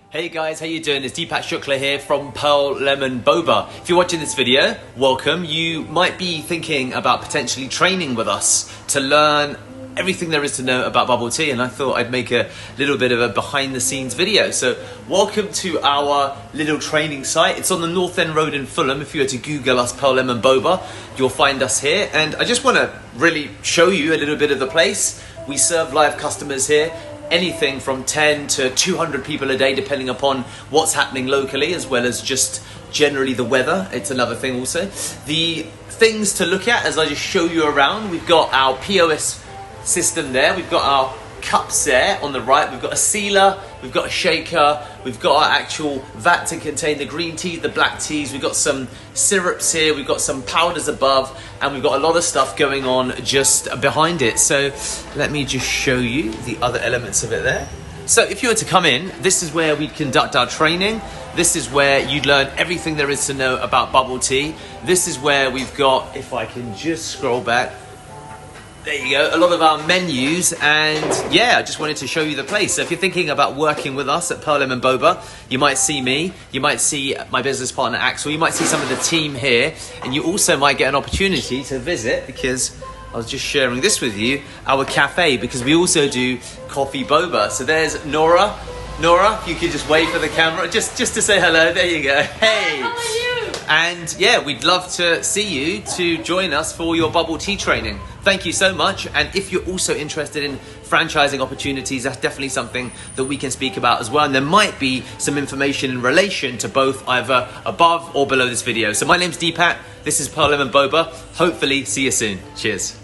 Hey guys, how you doing? It's Deepak Shukla here from Pearl Lemon Boba. If you're watching this video, welcome. You might be thinking about potentially training with us to learn everything there is to know about bubble tea, and I thought I'd make a little bit of a behind the scenes video. So welcome to our little training site. It's on the North End Road in Fulham. If you were to Google us, Pearl Lemon Boba, you'll find us here. And I just want to really show you a little bit of the place. We serve live customers here. Anything from 10 to 200 people a day, depending upon what's happening locally, as well as just generally the weather. It's another thing also. The things to look at as I just show you around, we've got our POS system there, we've got our cups there on the right, we've got a sealer, we've got a shaker, we've got our actual vat to contain the green tea, the black teas, we've got some syrups here, we've got some powders above, and we've got a lot of stuff going on just behind it. So let me just show you the other elements of it there. So if you were to come in, this is where we conduct our training. This is where you'd learn everything there is to know about bubble tea. This is where we've got, if I can just scroll back, there you go, a lot of our menus, and yeah, I just wanted to show you the place. So if you're thinking about working with us at Pearl Lemon Boba, you might see me, you might see my business partner Axel, you might see some of the team here, and you also might get an opportunity to visit, because I was just sharing this with you, our cafe, because we also do coffee boba. So there's Nora. Nora, if you could just wave for the camera, just to say hello. There you go. Hey. How are you? And yeah, we'd love to see you to join us for your bubble tea training. Thank you so much. And if you're also interested in franchising opportunities, that's definitely something that we can speak about as well. And there might be some information in relation to both either above or below this video. So my name's Deepak. This is Pearl Lemon Boba. Hopefully see you soon. Cheers.